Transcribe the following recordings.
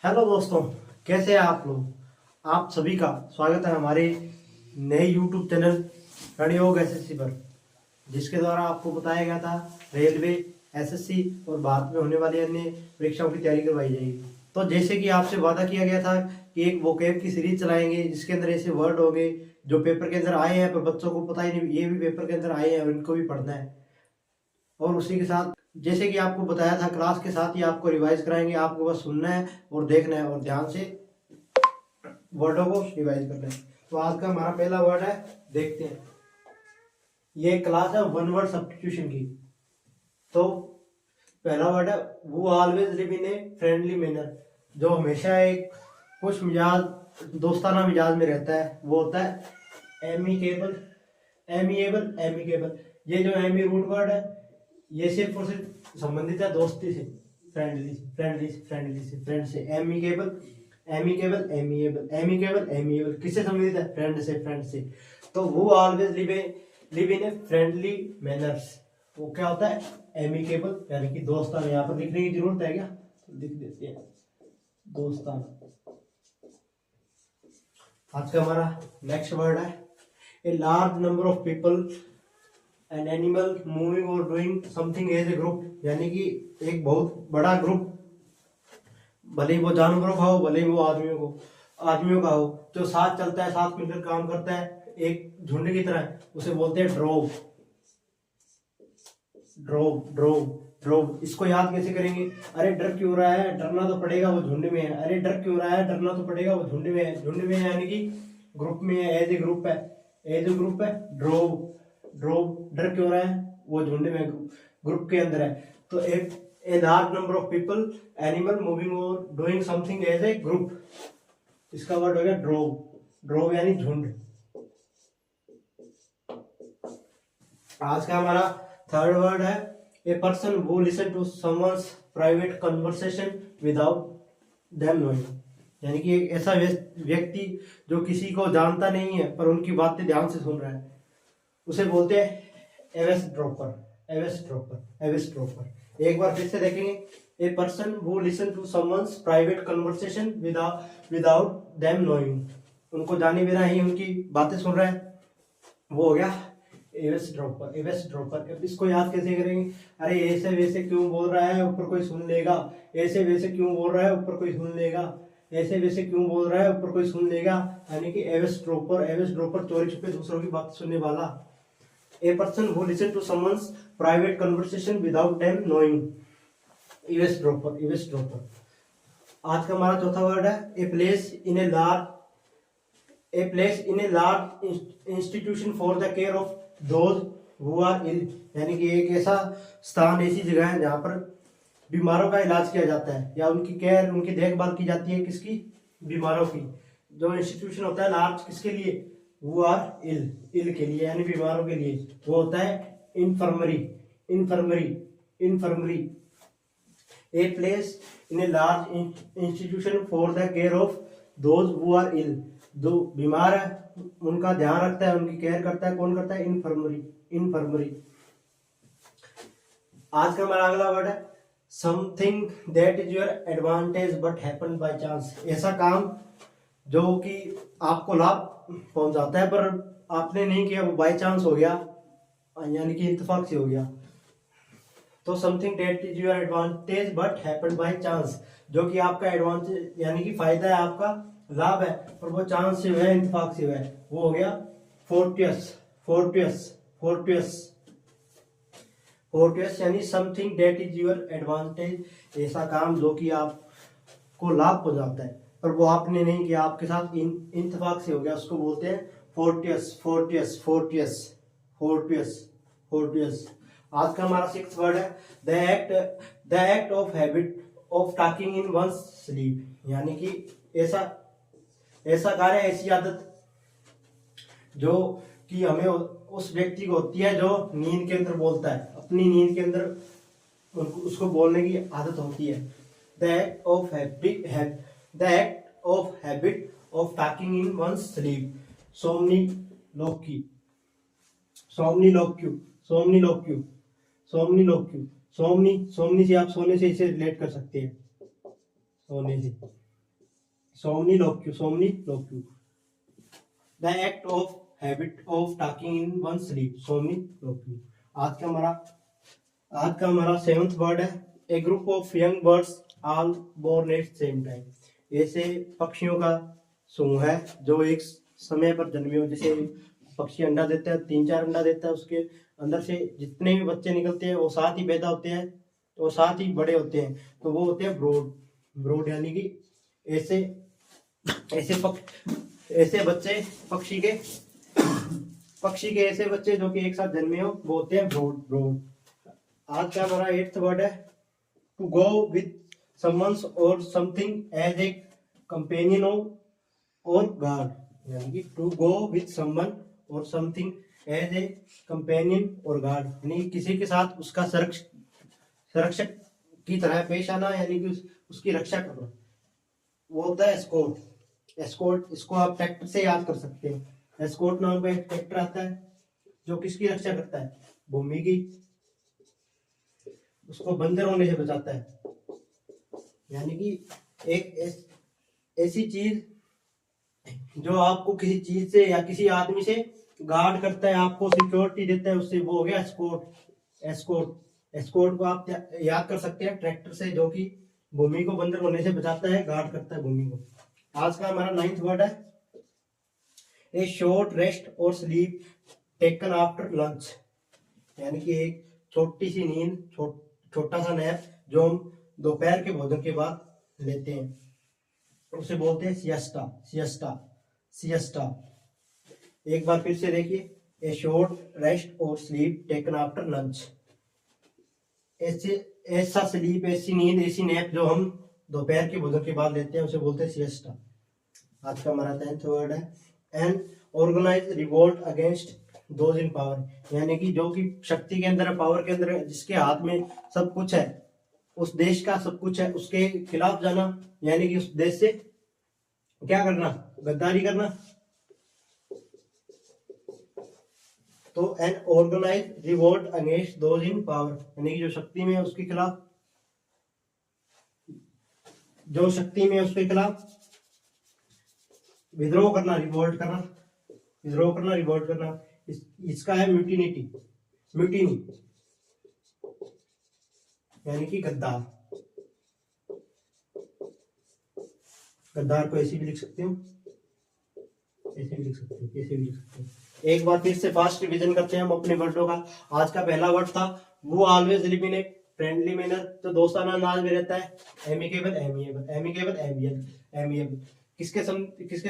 Hello दोस्तों, कैसे हैं आप लोग। आप सभी का स्वागत है हमारे नए यूट्यूब चैनल रणयोग एसएससी पर, जिसके द्वारा आपको बताया गया था रेलवे, एसएससी और भारत में होने वाली अन्य परीक्षाओं की तैयारी करवाई जाएगी। तो जैसे कि आपसे वादा किया गया था कि एक वोकैब की सीरीज चलाएंगे, जिसके अंदर ऐसे वर्ड होंगे जो पेपर के अंदर आए हैं पर बच्चों को पता ही नहीं, ये भी पेपर के अंदर आए हैं और इनको भी पढ़ना है। और उसी के साथ जैसे कि आपको बताया था, क्लास के साथ ही आपको रिवाइज कराएंगे। आपको बस सुनना है और देखना है और ध्यान से वर्डों को रिवाइज करना है। तो आज का हमारा पहला वर्ड है, देखते हैं। ये क्लास है वन वर्ड सब्स्टिट्यूशन की। तो पहला वर्ड है वो always live in a friendly manner, जो हमेशा एक खुश मिजाज दोस्ताना मिजाज में रहता है, वो होता है एमिकेबल। एमिएबल, एमिकेबल, ये जो एमी रूट वर्ड है, ये सिर्फ और सिर्फ संबंधित है दोस्ती से, फ्रेंडली फ्रेंडली फ्रेंडली से, फ्रेंड से। Amicable, amicable, amiable, amicable, amiable, किससे संबंधित है? फ्रेंड से, फ्रेंड से। तो वो always live in a friendly manners, वो क्या होता है? एमिकेबल, यानी कि दोस्ताना। यहाँ पर लिखने की जरूरत है क्या? तो लिख देते हैं दोस्ताना। आज का हमारा नेक्स्ट वर्ड है a large number of people an animal moving और doing something as a group, यानी कि एक बहुत बड़ा ग्रुप, भले ही वो जानवरों का हो, भले ही वो आदमियों का हो, जो साथ चलता है, साथ मिलकर काम करता है एक झुंड की तरह, उसे बोलते हैं ड्रोव। Drove, drove, drove. इसको याद कैसे करेंगे? अरे डर क्यों रहा है? डरना तो पड़ेगा, वो झुंड में है। अरे डर क्यों रहा है? डरना तो पड़ेगा, वो झुंड में है। झुंड में है यानी कि ग्रुप में है, एज ए ग्रुप है, एज ए ग्रुप है। ड्रोव, ड्रोव, डर क्यों रहा है? वो झुंड में, ग्रुप के अंदर है। तो एक a large number of people, animal moving और doing something as a group, इसका वर्ड हो गया ड्रोव। ड्रोव यानी झुंड। आज का हमारा थर्ड वर्ड है a person who listen to someone's private conversation without them knowing, यानी कि एक ऐसा व्यक्ति जो किसी को जानता नहीं है पर उनकी बातें ध्यान से सुन रहा है, उसे बोलते हैं एवेसड्रॉपर। एवेसड्रॉपर, एवेसड्रॉपर। एक बार फिर से देखेंगे, a person who listen to someone's private conversation without them knowing, उनको जाने बिना ही उनकी बातें सुन रहा है, वो हो गया एवेसड्रॉपर। एवेसड्रॉपर। अब इसको याद कैसे करेंगे? अरे ऐसे वैसे क्यों बोल रहा है, ऊपर कोई सुन लेगा। ऐसे वैसे क्यों बोल रहा है, ऊपर कोई सुन लेगा। ऐसे वैसे क्यों बोल रहा है, ऊपर कोई सुन लेगा, यानी कि एवेसड्रॉपर। एवेसड्रॉपर, चोरी छुपे दूसरों की बात सुनने वाला। A person who listen to someone's private conversation without them knowing, eavesdropper, eavesdropper. आज का हमारा चौथा वर्ड है a place in a large institution for the care of those who are ill, यानी कि एक ऐसा स्थान, ऐसी जगह है जहां पर बीमारों का इलाज किया जाता है या उनकी केयर, उनकी देखभाल की जाती है। किसकी? बीमारों की। जो इंस्टीट्यूशन होता है लार्ज, किसके लिए? हु आर इल, इल के लिए, यानी बीमारों के लिए, वो होता है infirmary. Infirmary, infirmary. A place in a large institution for the care of those who are ill, जो बीमार है उनका ध्यान रखता है, उनकी केयर करता है। कौन करता है? Infirmary, infirmary. आज का हमारा अगला वर्ड है something that is your advantage but happen by chance, ऐसा काम जो कि आपको लाभ पहुंचाता है पर आपने नहीं किया, वो बाय चांस हो गया, यानी कि इत्तेफाक से हो गया। तो something that is your advantage but happen by chance, जो कि आपका एडवांटेज यानी कि फायदा है, आपका लाभ है, पर वो चांस से हुआ है, इत्तेफाक से हुआ है, वो हो गया फोर्टियस। फोर्टियस, फोर्टियस, फोर्टियस, यानी something that is your advantage, ऐसा काम जो कि आपको लाभ पहुंचाता है पर वो आपने नहीं किया, आपके साथ इत्तेफाक से हो गया, उसको बोलते हैं फोर्टियस। फोर्टियस, फोर्टियस, फोर्टियस, फोर्टियस। आज का हमारा सिक्स्थ वर्ड है the act of habit of talking in one's sleep, यानी कि ऐसा कार्य, ऐसी आदत जो कि हमें उस व्यक्ति को होती है जो नींद के अंदर बोलता है, अपनी नींद के अंदर उसको बोलने की आदत होती है। The act of habit of talking in one's sleep, somniloquy, somniloquy, somniloquy, somniloquy. Somni, somni से आप सोने से इसे रिलेट कर सकते हैं, सोने से। somniloquy, the act of habit of talking in one sleep, somniloquy। आज का हमारा सेवंथ वर्ड है a group of young birds all born at same time. ऐसे पक्षियों का समूह है जो एक समय पर जन्मे हो। जैसे पक्षी अंडा देता है, 3-4 अंडा देता है, उसके अंदर से जितने भी बच्चे निकलते हैं वो साथ ही पैदा होते हैं, तो साथ ही बड़े होते हैं, तो वो होते हैं ब्रोड यानी कि ऐसे ऐसे बच्चे पक्षी के ऐसे बच्चे जो कि एक साथ जन्मे हो वो होते हैं ब्रोड। आज का हमारा 8th वर्ड है टू गो विद समवन और समथिंग एज ए कंपेनियन और गार्ड। यानी कि टू गो विद समवन और समथिंग एज ए कंपेनियन और गार्ड, यानी किसी के साथ उसका संरक्षक की तरह पेश आना, यानी कि उसकी रक्षा करना, वो होता है एस्कॉर्ट। इसको आप ट्रैक्टर से याद कर सकते हैं। एस्कॉर्ट नाम का एक ट्रैक्टर आता है जो किसकी रक्षा करता है, भूमि की, उसको बंजर होने से बचाता है। यानी कि एक ऐसी चीज जो आपको किसी चीज से या किसी आदमी से गार्ड करता है, आपको सिक्योरिटी देता है, उससे वो हो गया एस्कॉर्ट को आप याद कर सकते हैं ट्रैक्टर से, जो कि भूमि को बंजर होने से बचाता है, गार्ड करता है भूमि को। आज का हमारा 9th वर्ड है ए शॉर्ट रेस्ट और स्लीप टेकन आफ्टर लंच। यानी कि एक छोटी सी नींद, छोटा सा नैप जो हम दोपहर के भोजन के बाद लेते हैं, उसे बोलते हैं सिएस्टा। एक बार फिर से देखिए, ए शॉर्ट रेस्ट और स्लीप टेकन आफ्टर लंच। ऐसा स्लीप, ऐसी नींद, ऐसी नैप जो हम दोपहर के भोजन के बाद लेते हैं, उसे बोलते हैं सिएस्टा। आज का हमारा 10th वर्ड है an organise revolt against those in power. यानी कि जो कि शक्ति के अंदर, पावर के अंदर, जिसके हाथ में सब कुछ है, उस देश का सब कुछ है, उसके खिलाफ जाना, यानी कि उस देश से क्या करना, गद्दारी करना। तो an organise revolt against those in power, यानी कि जो शक्ति में है उसके खिलाफ, विद्रोह करना, रिवोल्ट करना। इसका है म्यूटिनी, यानी कि गद्दार को ऐसे भी लिख सकते हो, ऐसे भी लिख सकते हो। एक बार फिर से फास्ट रिवीजन करते हैं हम अपने वर्डों का। आज का पहला वर्ड था वो always live in a friendly manner, तो दोस्ताना अंदाज में रहता है। एमिएबल किसके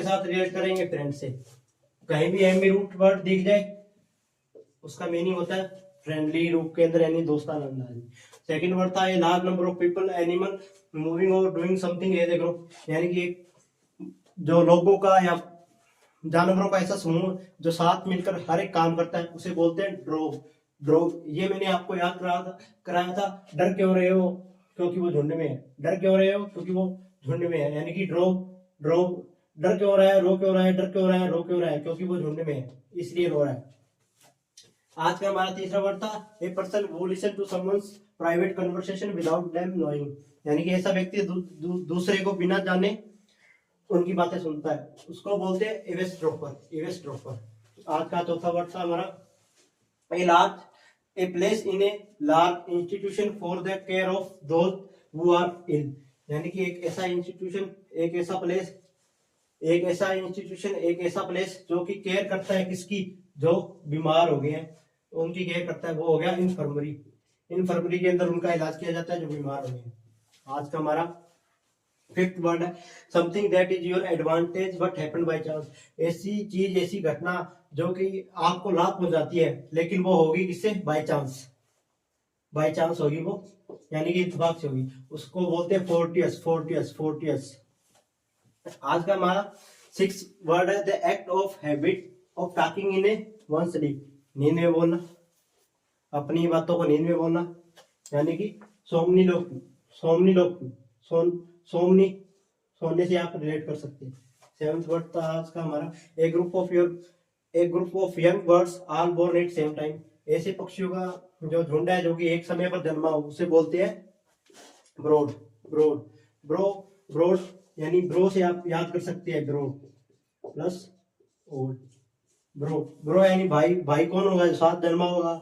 साथ रिलेट करेंगे, फ्रेंड से। कहीं भी एमी रूट वर्ड दिख जाए उसका मीनिंग होता है फ्रेंडली रूप के अंदर, यानी दोस्ताना अंदाज में। सेकंड वर्ड था a large number of people animal moving और doing something as a group, यानी कि एक जो लोगों का या जानवरों का ऐसा समूह जो साथ मिलकर हर एक काम करता है, उसे बोलते हैं ड्रोव। ये मैंने आपको याद कराया था। डर क्यों रहे हो, क्योंकि वो झुंड में है। डर क्यों रहे हो, क्योंकि वो झुंड में है। यानी कि ड्रोव। डर क्यों रहा है, रो क्यों रहा है, डर क्यों रहा है, रो क्यों रहा है, क्योंकि वो झुंड में है, इसलिए रो रहा है। आज का हमारा तीसरा वर्ड था a person who listen to someone's private conversation without them knowing, यानी कि ऐसा व्यक्ति दूसरे को बिना जाने उनकी बातें सुनता है, उसको बोलते हैं एवेसड्रॉपर। आज का चौथा वर्ड था हमारा a place in a large institution for the care of those who are ill, यानी कि एक ऐसा इंस्टीट्यूशन, एक ऐसा प्लेस जो कि केयर करता है किसकी, जो बीमार हो गए हैं उनकी केयर करता है, वो हो गया इन्फर्मरी के अंदर उनका इलाज किया जाता है जो बीमार हो गए हैं। आज का हमारा 5th वर्ड है something that is your advantage but happen by chance, ऐसी चीज, ऐसी घटना जो कि आपको लाभ पहुंचाती है, लेकिन वो होगी किससे, बाय चांस होगी वो, यानी कि इत्तेफाक से होगी, उसको बोलते हैं फोर्टियस। आज का हमारा 6th वर्ड है the act of habit of talking in A one sleep, नींद में बोलना, अपनी बातों को नींद में बोलना, यानी कि सोमनीलोक्यू, सोने से आप रिलेट कर सकते हैं। 7th वर्ड था आज का हमारा a group of young birds all born at same time, ऐसे पक्षियों का जो झुंड है जो कि एक समय पर जन्मा हो, उसे बोलते हैं ब्रोड। यानी ब्रो से आप याद कर सकते हैं, bro plus old. Bro, bro यानी भाई, भाई कौन होगा? जो साथ जन्मा होगा,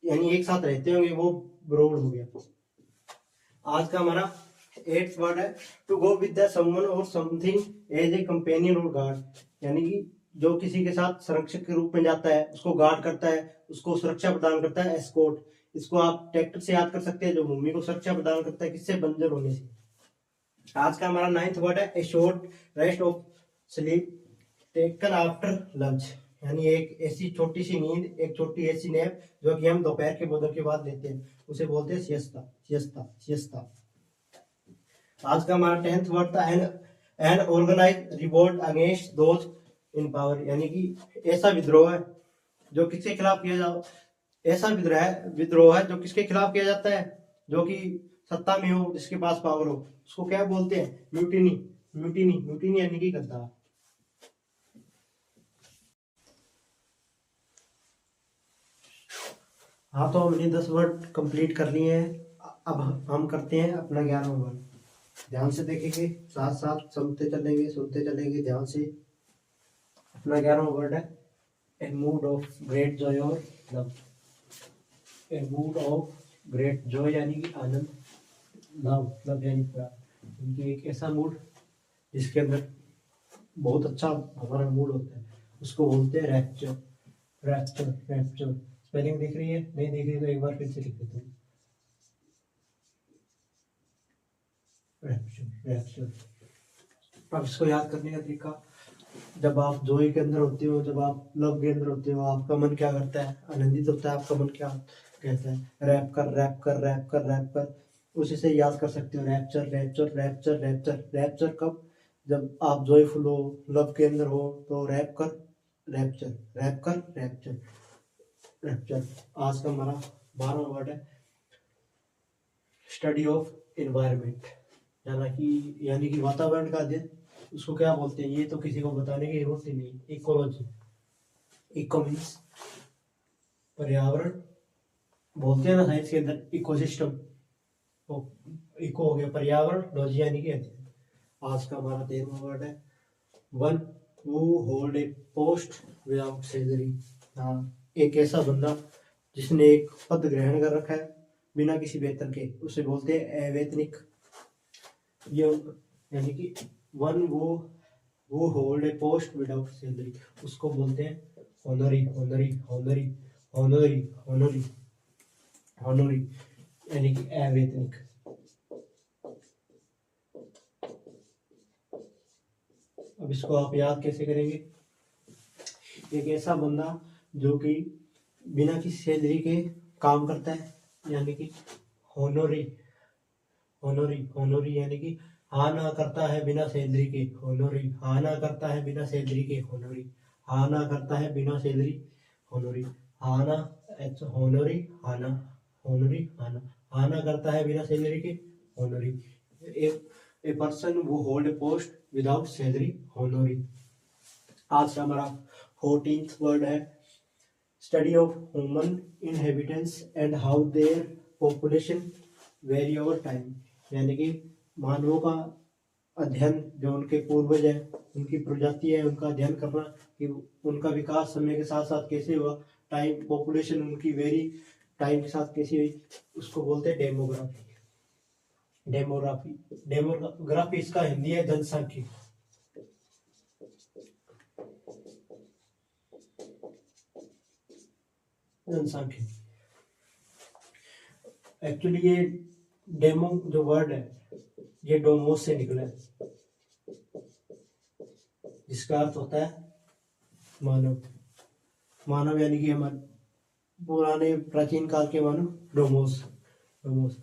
यानी एक साथ रहते होंगे, वो ब्रोड हो गया। आज का हमारा 8th वर्ड है to go with the someone और समथिंग एज ए कंपेनियन और गार्ड, यानी कि जो किसी के साथ संरक्षक के रूप में जाता है, उसको गार्ड करता है, उसको सुरक्षा प्रदान करता है, एस्कॉर्ट। इसको आप ट्रैक्टर से याद कर सकते हैं, जो भूमि को सुरक्षा प्रदान करता है, किससे? बंजर होने से। आज का हमारा 9th वर्ड है a short rest of sleep taken after lunch, यानी एक ऐसी छोटी सी नींद, एक छोटी ऐसी नैप जो कि हम दोपहर के भोजन के बाद लेते हैं, उसे बोलते हैं सिएस्ता, सिएस्ता, सिएस्ता। आज का हमारा 10th वर्ड था an organise revolt against those in power, यानी कि ऐसा विद्रोह है जो किसके खिलाफ किया जा ऐसा विद्रोह है जो किसके खिलाफ किया जाता है? जो कि सत्ता में हो, जिसके पास पावर हो, उसको क्या बोलते हैं? म्यूटिनी, म्यूटिनी, म्यूटिनी यानी कि गद्दार। हाँ, तो हमने 10 वर्ड कंप्लीट कर लिए हैं। अब हम करते हैं अपना 11वां वर्ड। ध्यान से देखेंगे, साथ साथ सुनते चलेंगे ध्यान से। अपना 11वां वर्ड है ए मूड ऑफ ग्रेट जॉय और love. A mood of great Joy यानी कि आनंद, लव, लव यानी प्यार, उनकी एक ऐसा मूड जिसके अंदर बहुत अच्छा हमारा मूड होता है, उसको बोलते हैं रैप्चर, रैप्चर, रैप्चर। स्पेलिंग दिख रही है? नहीं दिख रही तो एक बार फिर से लिख देता हूँ, रैप्चर, रैप्चर। अब इसको याद करने का तरीका, जब आप जॉय के अंदर होते हो, जब आप लव के अंदर होते हो, आपका मन क्या करता है? आनंदित होता है। आपका मन क्या कहता है? रैप कर, रैप कर, रैप कर, रैप कर। उसी से याद कर सकते हो, rapture, rapture, rapture, rapture. Rapture कब? जब आप जॉयफुल हो, लव के अंदर हो, तो रैप कर, रैप्चर, रैप कर, रैप्चर, रैप्चर। आज का हमारा 12वां वर्ड है स्टडी ऑफ एनवायरमेंट, यानी कि वातावरण का अध्ययन। उसको क्या बोलते हैं? ये तो किसी को बताने की जरूरत ही नहीं। इकोलॉजी, इको मीन्स पर्यावरण, बोलते हैं ना साइंस के अंदर इकोसिस्टम, तो इको हो गया पर्यावरण, लॉजी यानी कि अध्ययन। आज का हमारा 13वां वर्ड है one who hold a post without salary. हाँ, एक ऐसा बंदा जिसने एक पद ग्रहण कर रखा है बिना किसी वेतन के, उसे बोलते हैं अवैतनिक। ये यानी कि वन वो hold a post without salary, उसको बोलते हैं honorary, honorary, honorary, honorary, honorary, honorary, यानी कि अवैतनिक। अब इसको आप याद कैसे करेंगे? एक ऐसा बंदा जो कि बिना किसी सैलरी के काम करता है, यानी कि होनोरी, होनोरी, होनोरी, यानी कि हाँ ना करता है बिना सैलरी के, होनोरी। हाँ ना करता है बिना सैलरी के, होनोरी। हाँ ना करता है बिना सैलरी, होनोरी। हाँ ना, होनोरी, हाँ ना, होनोरी, हाँ ना। हाँ ना करता है बिना सैलरी के, honorary. A person who hold post without salary, honorary. आज का हमारा 14th वर्ड है study of human inhabitants and how their population vary over time, यानी कि मानवों का अध्ययन, जो उनके पूर्वज है, उनकी प्रजाति है, उनका अध्ययन करना कि उनका विकास समय के साथ साथ कैसे हुआ, टाइम, पॉपुलेशन उनकी वेरी टाइम के साथ कैसी हुई, उसको बोलते हैं डेमोग्राफी। डेमोग्राफी, डेमोग्राफी इसका हिंदी है जनसांख्यिकी। जनसांख्यिकी एक्चुअली ये डेमो जो वर्ड है ये डोमोस से निकला है, जिसका अर्थ होता है मानव। मानव यानी कि हमारे पुराने प्राचीन काल के मानव, डोमोस, डोमोस।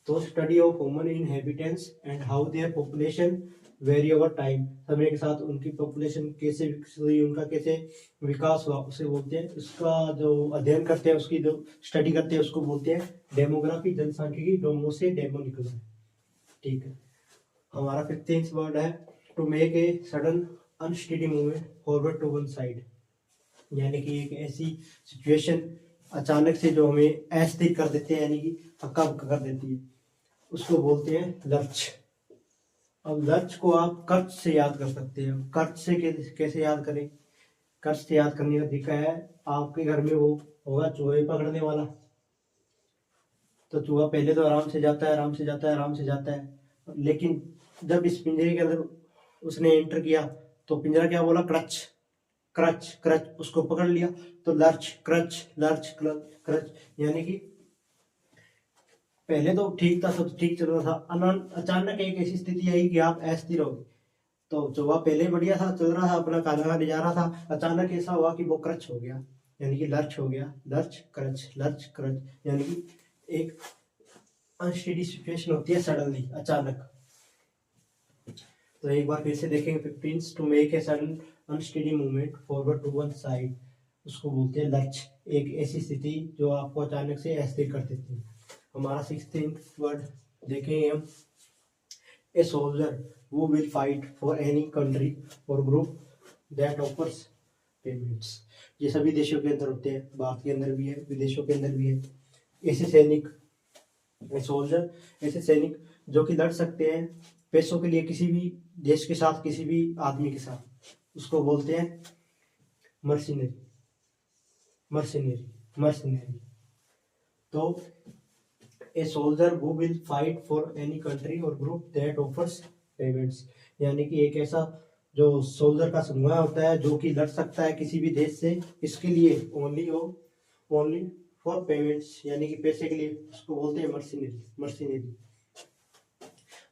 तो study of human inhabitants and how their population vary over time, समय के साथ उनकी पॉपुलेशन कैसे विकसित हुई, उनका कैसे विकास हुआ, उसे बोलते हैं, उसका जो अध्ययन करते हैं, उसकी जो स्टडी करते हैं, उसको बोलते हैं डेमोग्राफी, जनसांख्यिकी। डोमोस से डेमो निकला है, ठीक है। हमारा 15th वर्ड है to make a sudden unsteady movement forward to one side, यानी कि एक ऐसी सिचुएशन अचानक से जो हमें अस्थिर कर देते हैं, यानी कि हक्का बक्का कर देती है, उसको बोलते हैं लर्च, अब लर्च को आप कर्च से याद कर सकते हैं। कर्च से कैसे याद करें? कर्च से याद करने का तरीका है, आपके घर में वो होगा चूहे पकड़ने वाला, तो चूहा पहले तो आराम से जाता है, आराम से जाता है, आराम से जाता है, लेकिन जब इस पिंजरे के अंदर उसने एंटर किया तो पिंजरा क्या बोला? क्रच क्रच क्रच, उसको पकड़ लिया, तो lurch crutch lurch crutch crutch. यानी कि पहले तो ठीक था, सब ठीक चल रहा था, अचानक एक ऐसी स्थिति आई कि आप अस्थिर हो गए। तो चौवा पहले बढ़िया था, चल रहा था, अपना खाना खाने जा रहा था, अचानक ऐसा हुआ कि वो क्रच हो गया, यानी कि लर्च हो गया, लर्च क्रच, यानी कि एक अनस्टेडी सिचुएशन होती है सडनली, अचानक। तो एक बार फिर से देखेंगे, 15 to make a sudden unsteady movement forward to one side, उसको बोलते हैं लर्च। एक ऐसी स्थिति जो आपको अचानक से अस्थिर कर देती है। हमारा 16th वर्ड देखेंगे हम, ए soldier who will fight for any country or group that offers payments। ये सभी देशों के अंदर होते हैं, भारत के अंदर भी है, विदेशों के अंदर भी है। ऐसे सैनिक, सोल्जर, ऐसे सैनिक जो कि लड़ सकते हैं पैसों के लिए किसी भी देश के साथ, किसी भी आदमी के साथ, उसको बोलते हैं मर्सिनरी मर्सिनरी मर्सिनरी। तो a soldier who will fight for any country or group that offers payments, यानी कि एक ऐसा जो सोल्जर का समूह होता है जो कि लड़ सकता है किसी भी देश से, इसके लिए ओनली फॉर पेमेंट्स, यानी कि पैसे के लिए, उसको बोलते हैं मर्सिनरी।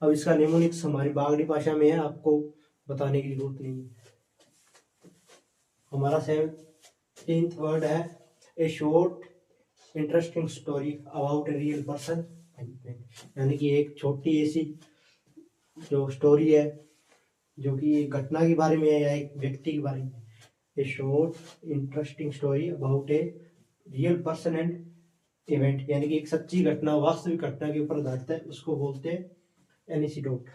अब इसका निमोनिक्स हमारी बागड़ी भाषा में है, आपको बताने की जरूरत नहीं है। हमारा 17th वर्ड है, a short interesting story about a real person, यानी कि एक छोटी ऐसी जो स्टोरी है जो कि एक घटना के बारे में है या एक व्यक्ति के बारे में। ए short interesting story about a real person and event, यानी कि एक सच्ची घटना, वास्तविक घटना के ऊपर आधारित है, उसको बोलते हैं एनेक्डोट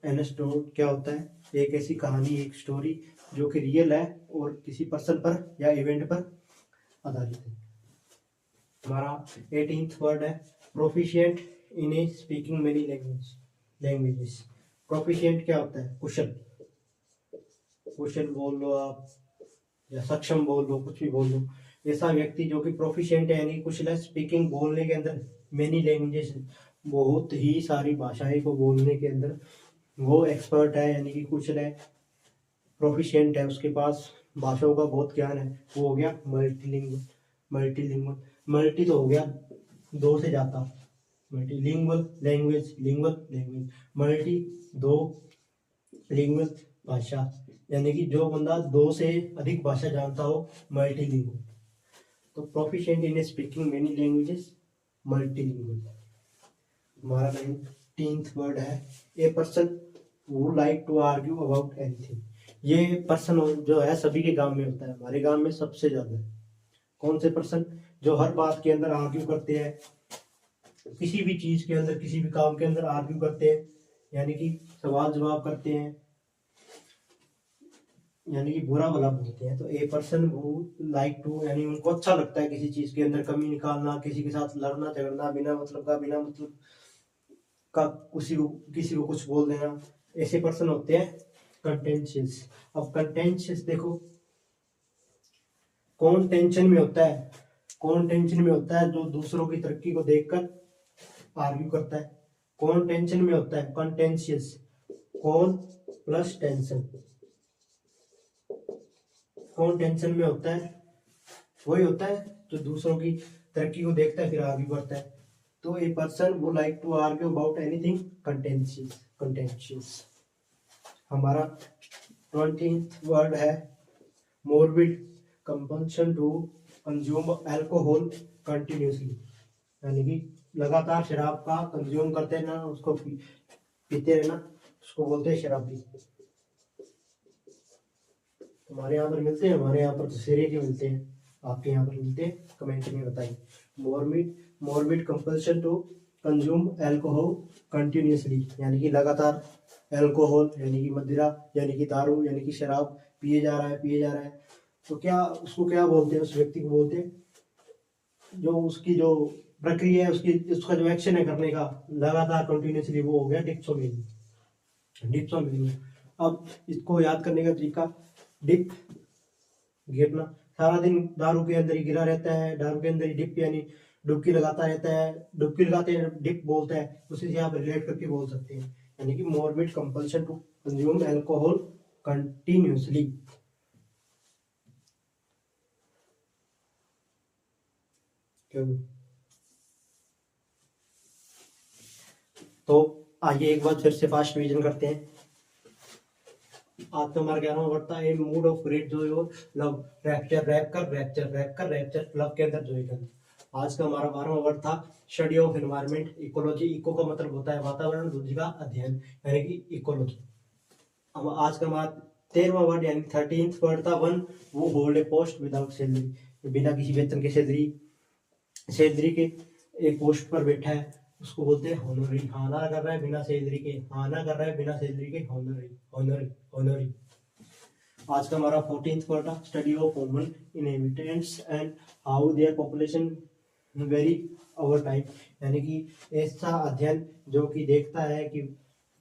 एनेक्डोट क्या होता है? एक ऐसी कहानी, एक स्टोरी जो कि रियल है और किसी पर्सन पर या इवेंट पर आधारित है। हमारा 18th वर्ड है, प्रोफिशिएंट इन ए स्पीकिंग मेनी लैंग्वेजेस। प्रोफिशिएंट क्या होता है? कुशल बोल लो आप, या सक्षम बोल लो, कुछ भी बोल लो। ऐसा व्यक्ति जो कि प्रोफिशिएंट है, यानी कुशल है स्पीकिंग, बोलने के अंदर, मेनी लैंग्वेजेस, बहुत ही सारी भाषाएं को बोलने के अंदर वो एक्सपर्ट है, यानी कि कुशल है, प्रोफिशिएंट है, उसके पास भाषाओं का बहुत ज्ञान है, वो हो गया मल्टीलिंगुअल। मल्टी तो हो गया दो से ज्यादा, मल्टीलिंगुअल लैंग्वेज, मल्टी दो, लिंगुअल भाषा, यानी कि जो बंदा दो से अधिक भाषा जानता हो, मल्टीलिंगुअल। तो proficient in speaking many languages, multilingual. हमारा 19th वर्ड है, a person who like to argue about anything। ये पर्सन जो है सभी के गांव में होता है, हमारे गांव में सबसे ज्यादा है। कौन से पर्सन? जो हर बात के अंदर आर्ग्यू करते हैं, किसी भी चीज के अंदर, किसी भी काम के अंदर आर्ग्यू करते हैं, यानी कि सवाल जवाब करते हैं, यानी कि बुरा भला बोलते हैं। तो a person who like to, यानी उनको अच्छा लगता है किसी चीज के अंदर कमी निकालना, किसी के साथ लड़ना झगड़ना, बिना मतलब का किसी को कुछ बोल देना, ऐसे पर्सन होते हैं कंटेंशियस। अब कंटेंशियस देखो, कौन टेंशन में होता है? कौन टेंशन में होता है? जो दूसरों की तरक्की को देखकर आर्ग्यू करता है। कौन टेंशन में होता है? कंटेंशियस। कौन प्लस टेंशन, कौन टेंशन में होता है? वही होता है जो दूसरों की तरक्की को देखता है फिर आर्ग्यू करता है। तो a person who like to argue about anything, contentious. हमारा 20th वर्ड है, morbid compulsion to consume alcohol continuously, यानी कि लगातार शराब का कंज्यूम करते रहना, उसको पीते रहना, उसको बोलते हैं शराबी। हमारे यहाँ पर मिलते हैं, हमारे यहाँ पर तो सिरे के मिलते हैं, आपके यहाँ पर मिलते हैं? कमेंट में बताइए। Morbid compulsion to consume alcohol continuously, यानी कि लगातार अल्कोहल, यानी कि मदिरा, यानी कि दारू, यानी कि शराब पिए जा रहा है। तो क्या उसको क्या बोलते हैं, उस व्यक्ति को बोलते हैं जो उसकी जो प्रक्रिया है, उसकी उसका जो एक्शन है करने का लगातार कंटिन्यूसली, वो हो गया डिप्सोमेनिया। डिप्सोमेनिया। अब इसको याद करने का तरीका, डिप गिरना, सारा दिन दारू के अंदर ही गिरा रहता है, दारू के अंदर ही डिप यानी डुबकी लगाता रहता है, डुबकी लगाते हैं डिप बोलता है, उसी से आप रिलेट करके बोल सकते हैं। यानी कि morbid compulsion to consume alcohol continuously. तो आइए एक बार फिर से फास्ट रिवीजन करते हैं। आज तो हमारा 11वां वर्ड था a mood of great joy और लव, रैप्चर, रैप कर रैप्चर, रैप कर रैप्चर, लव के अंदर जॉय करना। आज का हमारा 12वां वर्ड था study of environment, ecology. Eco का मतलब होता है वातावरण, दूसरी का अध्ययन यानी कि इकोलॉजी। अब आज का हमारा 13वां वर्ड यानी 13th वर्ड था वन वो hold a post without salary, बिना किसी वेतन के, सैलरी सैलरी के एक पोस्ट पर बैठा है, उसको बोलते हैं हॉनरी। हाना कर रहा है बिना सैलरी के, हाना कर रहा है बिना सैलरी के, हॉनरी हॉनरी हॉनरी। आज का हमारा 14th वर्ड था study of human inhabitants and how their population vary over time, यानी कि ऐसा अध्ययन जो कि देखता है कि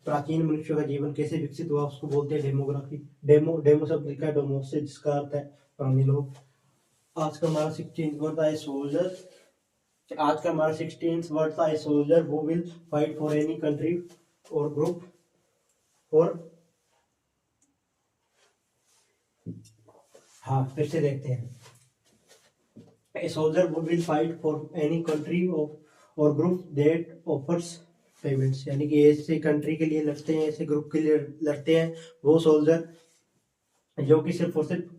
प्राचीन मनुष्य का जीवन कैसे विकसित हुआ, उसको बोलते हैं डेमोग्राफी। डेमो शब्द लिखा है डेमो से, जिसका अर्थ है प्राणी लोग। आज का हमारा 16th वर्ड था सोल्जर। आज का हमारा 16th वर्ड था soldier who will fight for any country और ग्रुप। और हाँ, फिर से देखते हैं। A soldier who will fight for any country or group that offers payments, यानी कि ऐसे कंट्री के लिए लड़ते हैं, ऐसे ग्रुप के लिए लड़ते हैं वो सोल्जर जो कि सिर्फ और सिर्फ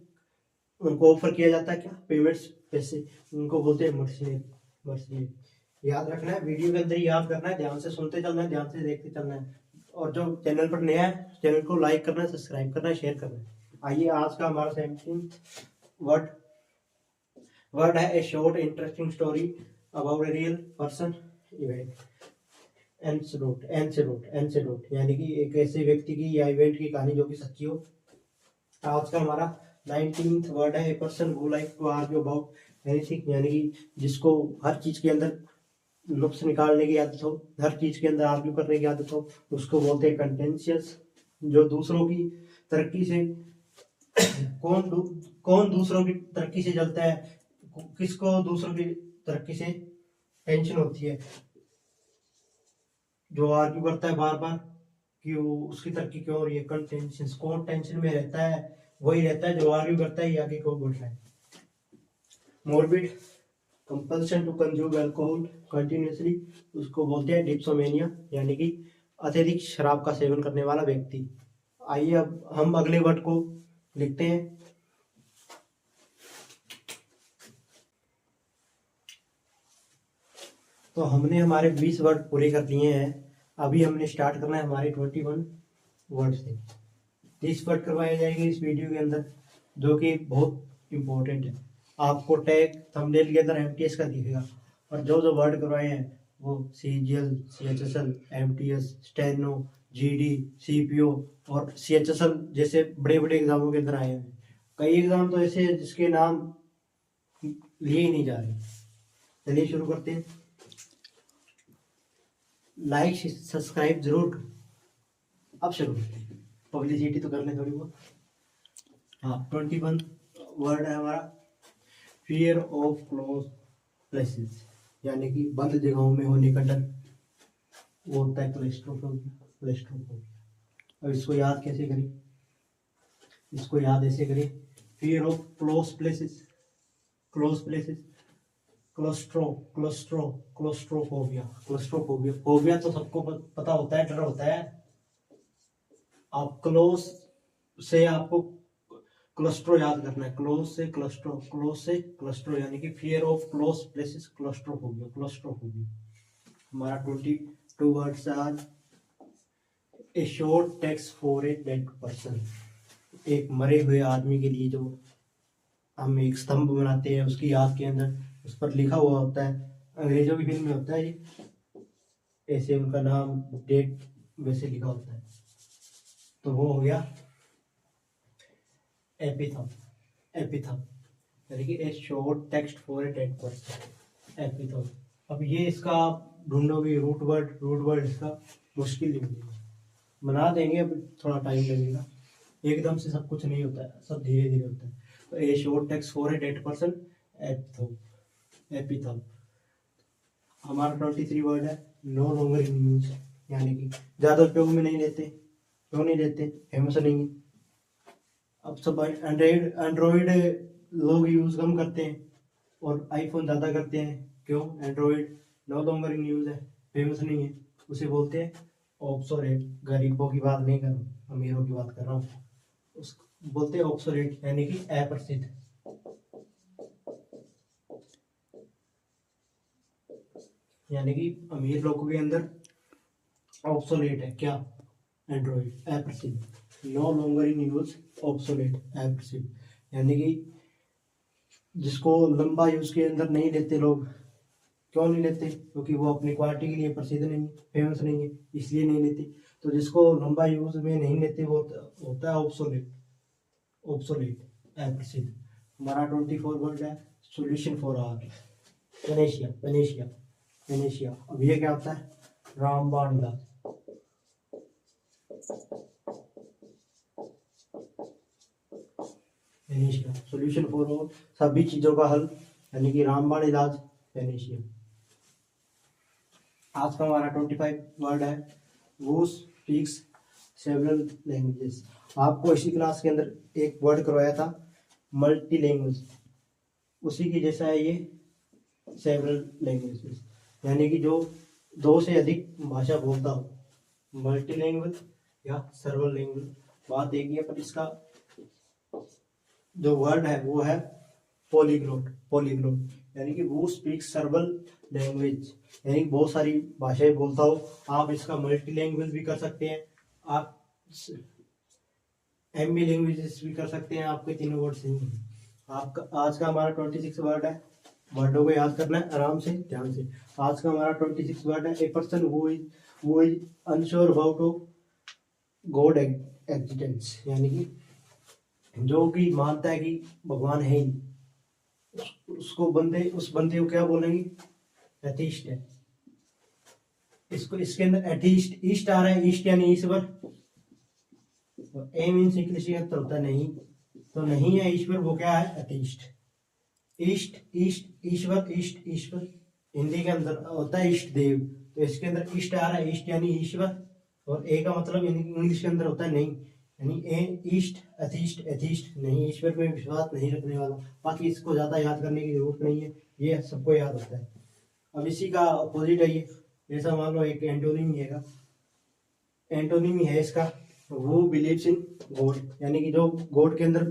उनको ऑफर किया जाता है क्या, पेमेंट्स, पैसे, उनको बोलते हैं मर्सिनरी। मर्सिनरी याद रखना है, वीडियो के अंदर ही याद करना है, ध्यान से सुनते चलना है, ध्यान से देखते चलना है। और जो चैनल पर नया है, चैनल को लाइक करना है, सब्सक्राइब करना है, शेयर करना है। आइए आज का हमारा 17th वर्ड वर्ड है a short interesting story about a real person event. Anecdote यानी कि एक ऐसे व्यक्ति की या इवेंट की कहानी जो कि सच्ची हो। आज का हमारा 19th वर्ड है a person who like to argue about anything, यानी कि जिसको हर चीज के अंदर नुक्स निकालने की आदत हो, हर चीज के अंदर आर्ग्यू करने की आदत हो, उसको बोलते हैं कंटेंशियस। जो दूसरों की तरक्की से कौन दूसरों की तरक्की से जलता है, किसको दूसरों की तरक्की से टेंशन होती है, जो आर्ग्यू करता है बार बार कि वो उसकी तरक्की क्यों हो रही है। कंटेंशन, कौन टेंशन में रहता है, वही रहता है जो आर्ग्यू करता है या आगे क्यों बढ़ रहा है। Morbid compulsion to consume alcohol continuously, उसको बोलते हैं डिप्सोमेनिया, यानी कि अत्यधिक शराब का सेवन करने वाला व्यक्ति। आइए अब हम अगले वर्ड को लिखते हैं। तो हमने हमारे 20 वर्ड पूरे कर लिए हैं, अभी हमने स्टार्ट करना है हमारे 21 वर्ड से। 30 वर्ड करवाए जाएंगे इस वीडियो के अंदर, जो कि बहुत इंपॉर्टेंट है। आपको टैग थंबनेल के अंदर एमटीएस का दिखेगा, और जो जो वर्ड करवाए हैं वो CGL, CHSL, MTS, steno, GD, CPO और सीएचएसएल जैसे बड़े बड़े एग्जामों के अंदर आए हैं। कई एग्जाम तो ऐसे हैं जिसके नाम लिए ही नहीं जा रहे। चलिए शुरू करते हैं। लाइक सब्सक्राइब जरूर करें। अब शुरू करते हैं, पब्लिसिटी तो कर लें थोड़ी बहुत। हाँ, 21 वर्ड है हमारा फियर ऑफ क्लोज प्लेसेस, यानी कि बंद जगहों में होने का डर, वो होता है क्लेस्ट्रोफोबिया। अब इसको याद कैसे करें, इसको याद ऐसे करें, fear of close places, claustrophobia. Phobia तो सबको पता होता है, डर होता है। आप क्लोज से आपको क्लस्ट्रो याद करना है, क्लोज से क्लस्ट्रो यानी कि fear of close places, claustrophobia. हमारा 22 वर्ड्स आज ए short text for a dead person, एक मरे हुए आदमी के लिए जो हम एक स्तंभ बनाते हैं उसकी याद के अंदर, उस पर लिखा हुआ होता है। अंग्रेजों की फिल्म में होता है ये, ऐसे उनका नाम डेट वैसे लिखा होता है। तो वो हो गया एपिथम। एपिथम, यानी कि a short text for a text person, epitaph. अब ये इसका आप ढूंढोगे रूट वर्ड इसका मुश्किल ही होगी, बना देंगे, अब थोड़ा टाइम लगेगा, एकदम से सब कुछ नहीं होता है, सब धीरे धीरे होता है। तो a short text for a dead person, epitaph, epitaph. हमारा 23 वर्ड है नो लॉन्गर इन यूज, यानी कि ज्यादा उपयोग में नहीं लेते। क्यों नहीं लेते? फेमस नहीं है। अब सब एंड्रॉइड लोग यूज कम करते हैं और आईफोन ज्यादा करते हैं। क्यों? Android no longer in use है, फेमस नहीं है, उसे बोलते हैं ऑब्सोलेट। गरीबों की बात नहीं कर रहा हूँ, अमीरों की बात कर रहा हूँ। उस बोलते हैं ऑब्सोलेट, यानी कि अप्रसिद्ध। यानी कि अमीर लोगों के अंदर ऑब्सोलेट है क्या? एंड्रॉइड, अप्रसिद्ध, no longer in use, obsolete, अप्रसिद्ध। यानी कि जिसको लंबा यूज के अंदर नहीं लेते लोग। क्यों नहीं लेते? क्योंकि वो अपनी क्वालिटी के लिए प्रसिद्ध नहीं, फेमस नहीं है, इसलिए नहीं लेते। तो जिसको लंबा यूज में नहीं लेते वो होता है ऑब्सोलेट, ऑब्सोलेट, अप्रसिद्ध। हमारा 24 वर्ड है सॉल्यूशन फॉर आर, वेनेशिया, वेनेशिया, वेनेशिया। अब ये क्या होता है? रामबाण इलाज, वेनेशिया, सॉल्यूशन फॉर ऑल, सभी चीजों का हल, यानी कि रामबाण इलाज, वेनेशिया। आज का हमारा 25 वर्ड है वो स्पीक्स सेवरल लैंग्वेजेस। आपको इसी क्लास के अंदर एक वर्ड करवाया था मल्टी लैंग्वेज, उसी की जैसा है ये सेवरल लैंग्वेजेस, यानी कि जो 2 से अधिक भाषा बोलता हो, मल्टी लैंग्वेज या सर्वल लैंग्वेज, बात एक ही है, पर इसका जो वर्ड है वो है पॉलीग्लोट, पॉलीग्लोट, यानी कि वो स्पीक सर्वल लैंग्वेज, यानी कि बहुत सारी भाषाएं बोलता हो। आप इसका मल्टी लैंग्वेज भी कर सकते हैं, आप एमबी लैंग्वेजेस भी कर सकते हैं, आपके तीनों वर्ड सही हैं। आपका आज का हमारा 26 वर्ड है, वर्डों को याद करना है आराम से, ध्यान से। आज का हमारा 26 वर्ड है a person who is unsure about God existence, यानी कि जो कि मानता है कि भगवान है ही, उसको उस बंदे को क्या बोलेंगे? एथीस्ट है। इसको इसके अंदर एथीस्ट, ईस्ट आ रहा है, ईस्ट यानी ईश्वर, ए मीन्स इंग्लिश का तो होता नहीं, तो नहीं है ईश्वर, वो क्या है? एथीस्ट। ईस्ट, ईस्ट, ईश्वर, ईस्ट, ईश्वर हिंदी के अंदर होता है इष्ट देव, तो इसके अंदर ईस्ट आ रहा है, ईस्ट यानी ईश्वर, और ए का मतलब इंग्लिश के अंदर होता है नहीं, यानी ए ईस्ट, एथीस्ट, एथीस्ट नहीं, ईश्वर में विश्वास नहीं रखने वाला। बाकी इसको ज्यादा याद करने की जरूरत नहीं है, ये सबको याद होता है। अब इसी का अपोजिट है ये, जैसा मान लो एक एंटोनिमी है, एंटोनिमी है इसका वो बिलीव्स इन गॉड, यानी कि जो गॉड के अंदर,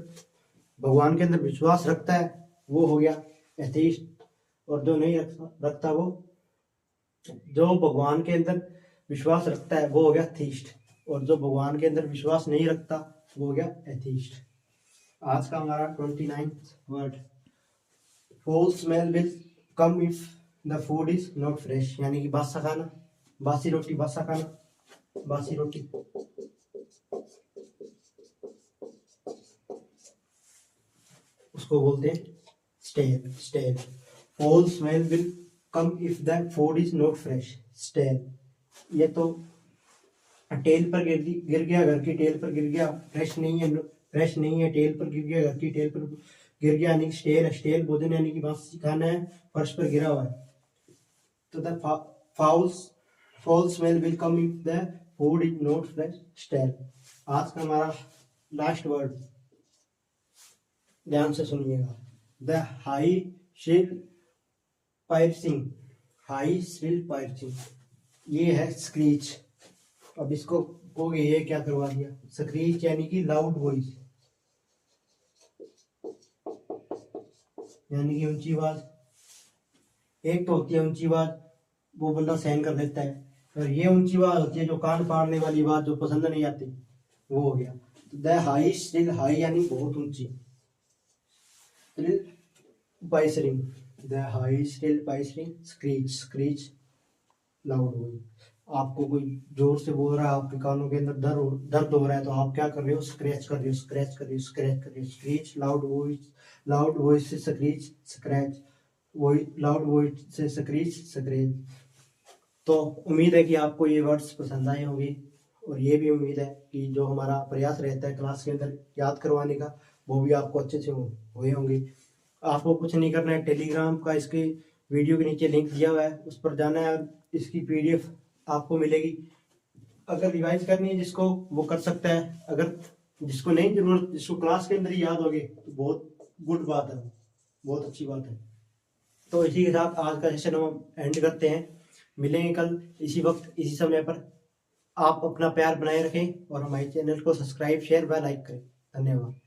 भगवान के अंदर विश्वास रखता है वो हो गया एथीस्ट, और जो नहीं रखता वो, जो भगवान के अंदर विश्वास रखता है वो हो गया थीस्ट, और जो भगवान के अंदर विश्वास नहीं रखता वो हो गया एथीस्ट। आज का हमारा 29 word foul smell will come if the food is not fresh, यानी कि बासा खाना, बासी रोटी, बासा खाना, बासी रोटी। उसको बोलते हैं stale, stale. Foul smell will come if the food is not fresh, stale. ये तो टेल पर गिर गया, घर की टेल पर गिर गया, फ्रेश नहीं है, फ्रेश नहीं है, टेल पर गिर गया, घर की टेल पर गिर गया, यानी स्टेल है, स्टेल भोजन यानी कि बासी खाना है, फर्श पर गिरा हुआ है। तो the foul smell will come if the food is not fresh, stale. आज का हमारा लास्ट वर्ड, ध्यान से सुनिएगा, the high shrill piercing, high shrill piercing, ये है स्क्रीच। अब इसको कहोगे ये क्या करवा दिया? स्क्रीच यानी कि लाउड वॉइस, यानी कि ऊंची आवाज। एक तो होती है ऊंची आवाज, वो बंदा सहन कर लेता है, और ये ऊंची आवाज होती है जो कान फाड़ने वाली बात, जो पसंद नहीं आती, वो हो गया। द हाई श्रिल, हाई यानी बहुत ऊंची, piercing, the high shrill piercing, screech, screech loud voice. आपको कोई जोर से बोल रहा है, आपके कानों के अंदर दर्द हो रहा है, तो आप क्या कर रहे हो, स्क्रैच कर रहे हो, स्क्रैच कर रहे हो, स्क्रैच कर रहे हो, स्क्रीच लाउड वॉइस से स्क्रीच स्क्रैच, वही लाउड वॉइस से स्क्रीच स्क्रैच। तो उम्मीद है कि आपको ये वर्ड्स पसंद आए होंगे, और ये भी उम्मीद है कि जो हमारा प्रयास रहता है क्लास के अंदर याद करवाने का, वो भी आपको अच्छे से हुए होंगे। आपको कुछ नहीं करना है, टेलीग्राम का इसके वीडियो के नीचे लिंक दिया हुआ है, उस पर जाना है और इसकी पीडीएफ आपको मिलेगी। अगर रिवाइज करनी है जिसको, वो कर सकता है, अगर जिसको नहीं जरूरत, जिसको क्लास के अंदर ही याद होगी, तो बहुत गुड बात है, बहुत अच्छी बात है। तो इसी के साथ आज का सेशन हम एंड करते हैं। मिलेंगे कल इसी वक्त इसी समय पर। आप अपना प्यार बनाए रखें और हमारे चैनल को सब्सक्राइब, शेयर व लाइक करें। धन्यवाद।